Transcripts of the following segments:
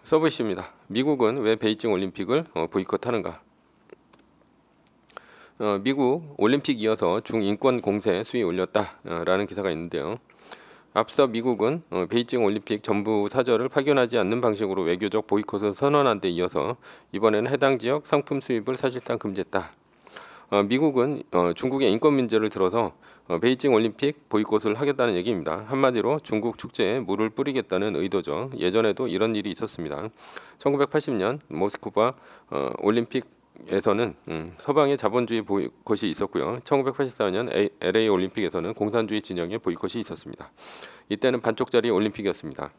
서브이슈입니다. 미국은 왜 베이징 올림픽을 보이콧하는가? 미국 올림픽 이어서 중인권 공세 수위 올렸다라는 기사가 있는데요. 앞서 미국은 베이징 올림픽 전부 사절을 파견하지 않는 방식으로 외교적 보이콧을 선언한 데 이어서 이번에는 해당 지역 상품 수입을 사실상 금지했다. 미국은 중국의 인권 문제를 들어서 베이징 올림픽 보이콧을 하겠다는 얘기입니다. 한마디로 중국 축제에 물을 뿌리겠다는 의도죠. 예전에도 이런 일이 있었습니다. 1980년 모스크바 올림픽에서는 서방의 자본주의 보이콧이 있었고요. 1984년 LA 올림픽에서는 공산주의 진영의 보이콧이 있었습니다. 이때는 반쪽짜리 올림픽이었습니다.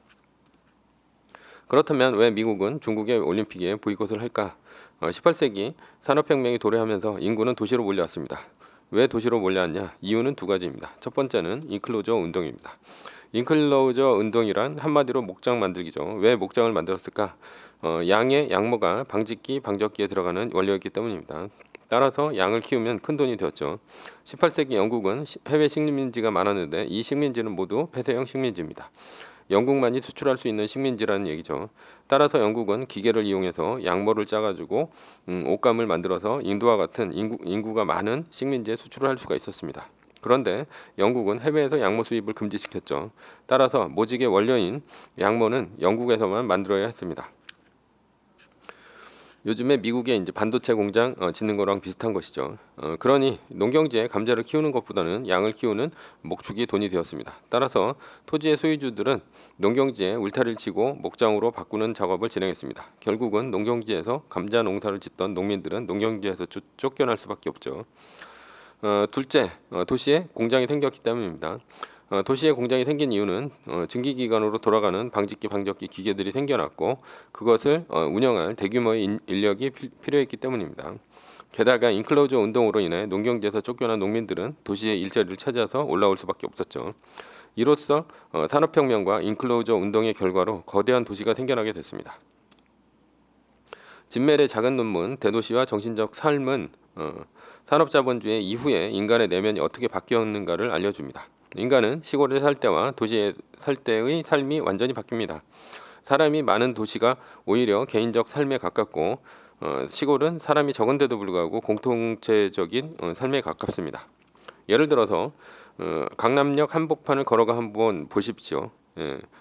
그렇다면 왜 미국은 중국의 올림픽에 보이콧을 할까? 18세기 산업혁명이 도래하면서 인구는 도시로 몰려왔습니다. 왜 도시로 몰려왔냐? 이유는 두 가지입니다. 첫 번째는 인클로저 운동입니다. 인클로저 운동이란 한마디로 목장 만들기죠. 왜 목장을 만들었을까? 양의 양모가 방직기, 방적기에 들어가는 원료였기 때문입니다. 따라서 양을 키우면 큰 돈이 되었죠. 18세기 영국은 해외 식민지가 많았는데 이 식민지는 모두 폐쇄형 식민지입니다. 영국만이 수출할 수 있는 식민지라는 얘기죠. 따라서 영국은 기계를 이용해서 양모를 짜가지고 옷감을 만들어서 인도와 같은 인구가 많은 식민지에 수출을 할 수가 있었습니다. 그런데 영국은 해외에서 양모 수입을 금지시켰죠. 따라서 모직의 원료인 양모는 영국에서만 만들어야 했습니다. 요즘에 미국에 이제 반도체 공장 짓는 거랑 비슷한 것이죠. 그러니 농경지에 감자를 키우는 것보다는 양을 키우는 목축이 돈이 되었습니다. 따라서 토지의 소유주들은 농경지에 울타리를 치고 목장으로 바꾸는 작업을 진행했습니다. 결국은 농경지에서 감자 농사를 짓던 농민들은 농경지에서 쫓겨날 수밖에 없죠. 둘째, 도시에 공장이 생겼기 때문입니다. 도시에 공장이 생긴 이유는 증기기관으로 돌아가는 방직기, 방적기 기계들이 생겨났고 그것을 운영할 대규모의 인력이 필요했기 때문입니다. 게다가 인클로저 운동으로 인해 농경지에서 쫓겨난 농민들은 도시의 일자리를 찾아서 올라올 수밖에 없었죠. 이로써 산업혁명과 인클로저 운동의 결과로 거대한 도시가 생겨나게 됐습니다. 진멜의 작은 논문 대도시와 정신적 삶은 산업자본주의 이후에 인간의 내면이 어떻게 바뀌었는가를 알려줍니다. 인간은 시골에 살 때와 도시에 살 때의 삶이 완전히 바뀝니다. 사람이 많은 도시가 오히려 개인적 삶에 가깝고 시골은 사람이 적은데도 불구하고 공동체적인 삶에 가깝습니다. 예를 들어서 강남역 한복판을 걸어가 한번 보십시오.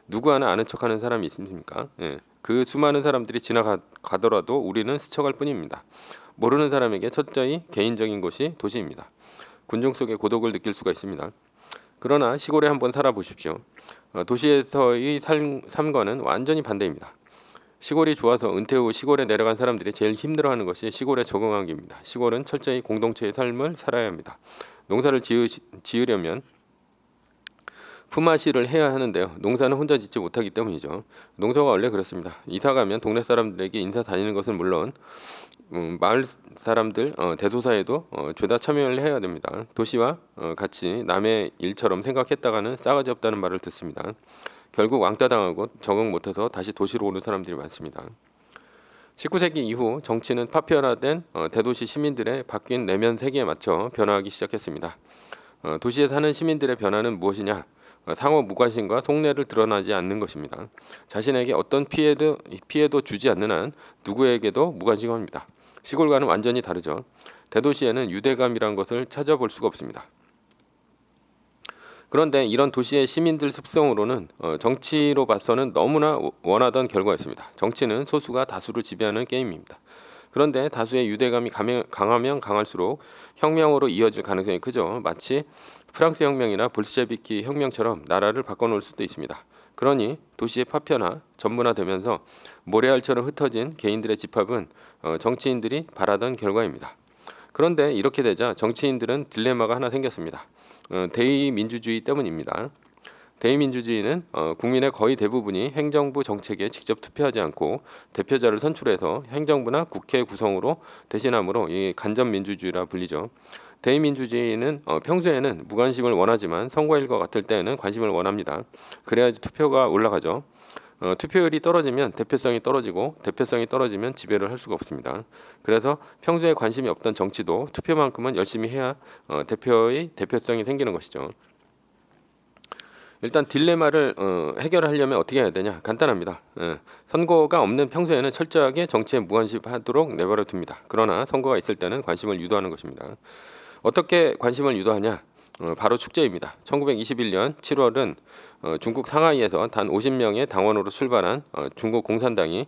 누구 하나 아는 척하는 사람이 있습니까? 그 수많은 사람들이 지나가더라도 우리는 스쳐갈 뿐입니다. 모르는 사람에게 첫째의 개인적인 곳이 도시입니다. 군중 속의 고독을 느낄 수가 있습니다. 그러나 시골에 한번 살아보십시오. 도시에서의 삶과는 완전히 반대입니다. 시골이 좋아서 은퇴 후 시골에 내려간 사람들이 제일 힘들어하는 것이 시골에 적응하기입니다. 시골은 철저히 공동체의 삶을 살아야 합니다. 농사를 지으려면 품앗이를 해야 하는데요. 농사는 혼자 짓지 못하기 때문이죠. 농사가 원래 그렇습니다. 이사 가면 동네 사람들에게 인사 다니는 것은 물론 마을 사람들 대소사에도 죄다 참여를 해야 됩니다. 도시와 같이 남의 일처럼 생각했다가는 싸가지 없다는 말을 듣습니다. 결국 왕따 당하고 적응 못해서 다시 도시로 오는 사람들이 많습니다. 19세기 이후 정치는 파편화된 대도시 시민들의 바뀐 내면 세계에 맞춰 변화하기 시작했습니다. 도시에 사는 시민들의 변화는 무엇이냐? 상호 무관심과 속내를 드러나지 않는 것입니다. 자신에게 어떤 피해도 주지 않는 한 누구에게도 무관심합니다. 시골과는 완전히 다르죠. 대도시에는 유대감이란 것을 찾아볼 수가 없습니다. 그런데 이런 도시의 시민들 습성으로는 정치로 봐서는 너무나 원하던 결과였습니다. 정치는 소수가 다수를 지배하는 게임입니다. 그런데 다수의 유대감이 강하면 강할수록 혁명으로 이어질 가능성이 크죠. 마치 프랑스 혁명이나 볼셰비키 혁명처럼 나라를 바꿔놓을 수도 있습니다. 그러니 도시의 파편화, 전문화되면서 모래알처럼 흩어진 개인들의 집합은 정치인들이 바라던 결과입니다. 그런데 이렇게 되자 정치인들은 딜레마가 하나 생겼습니다. 대의민주주의 때문입니다. 대의민주주의는 국민의 거의 대부분이 행정부 정책에 직접 투표하지 않고 대표자를 선출해서 행정부나 국회 구성으로 대신하므로 이 간접민주주의라 불리죠. 대의민주주의는 평소에는 무관심을 원하지만 선거일과 같을 때에는 관심을 원합니다. 그래야지 투표가 올라가죠. 투표율이 떨어지면 대표성이 떨어지고 대표성이 떨어지면 지배를 할 수가 없습니다. 그래서 평소에 관심이 없던 정치도 투표만큼은 열심히 해야 대표의 대표성이 생기는 것이죠. 일단 딜레마를 해결하려면 어떻게 해야 되냐? 간단합니다. 선거가 없는 평소에는 철저하게 정치에 무관심하도록 내버려 둡니다. 그러나 선거가 있을 때는 관심을 유도하는 것입니다. 어떻게 관심을 유도하냐? 바로 축제입니다. 1921년 7월은 중국 상하이에서 단 50명의 당원으로 출발한 중국 공산당이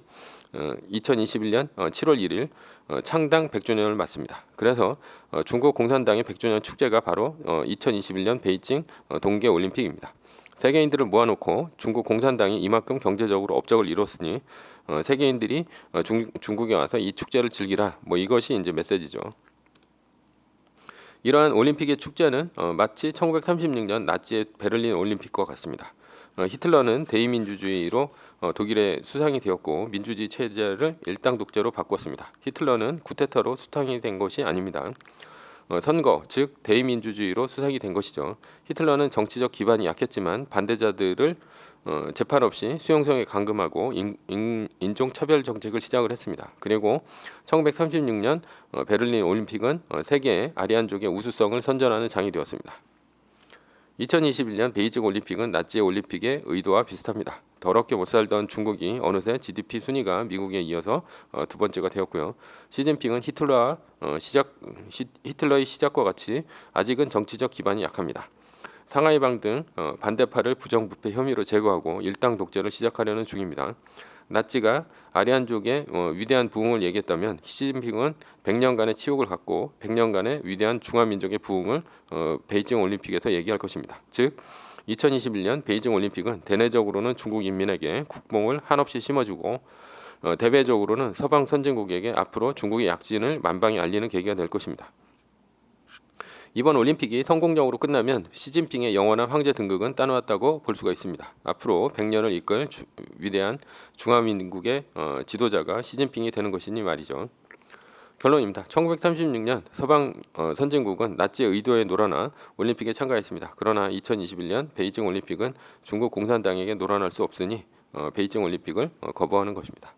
2021년 7월 1일 창당 100주년을 맞습니다. 그래서 중국 공산당의 100주년 축제가 바로 2021년 베이징 동계올림픽입니다. 세계인들을 모아놓고 중국 공산당이 이만큼 경제적으로 업적을 이뤘으니 세계인들이 중국에 와서 이 축제를 즐기라. 뭐 이것이 이제 메시지죠. 이러한 올림픽의 축제는 마치 1936년 나치의 베를린 올림픽과 같습니다. 히틀러는 대의민주주의로 독일의 수상이 되었고 민주주의 체제를 일당 독재로 바꿨습니다. 히틀러는 쿠데타로 수상이 된 것이 아닙니다. 선거, 즉 대의민주주의로 수상이 된 것이죠. 히틀러는 정치적 기반이 약했지만 반대자들을 재판 없이 수용소에 감금하고 인종차별 정책을 시작을 했습니다. 그리고 1936년 베를린 올림픽은 세계의 아리안족의 우수성을 선전하는 장이 되었습니다. 2021년 베이징 올림픽은 나치의 올림픽의 의도와 비슷합니다. 더럽게 못 살던 중국이 어느새 GDP 순위가 미국에 이어서 두 번째가 되었고요. 시진핑은 히틀러의 시작과 같이 아직은 정치적 기반이 약합니다. 상하이방 등 반대파를 부정부패 혐의로 제거하고 일당 독재를 시작하려는 중입니다. 나치가 아리안족의 위대한 부흥을 얘기했다면 시진핑은 100년간의 치욕을 갖고 100년간의 위대한 중화민족의 부흥을 베이징 올림픽에서 얘기할 것입니다. 즉 2021년 베이징 올림픽은 대내적으로는 중국 인민에게 국뽕을 한없이 심어주고 대외적으로는 서방 선진국에게 앞으로 중국의 약진을 만방에 알리는 계기가 될 것입니다. 이번 올림픽이 성공적으로 끝나면 시진핑의 영원한 황제 등극은 따놓았다고 볼 수가 있습니다. 앞으로 100년을 이끌 위대한 중화민국의 지도자가 시진핑이 되는 것이니 말이죠. 결론입니다. 1936년 서방 선진국은 나치의 의도에 놀아나 올림픽에 참가했습니다. 그러나 2021년 베이징 올림픽은 중국 공산당에게 놀아날 수 없으니 베이징 올림픽을 거부하는 것입니다.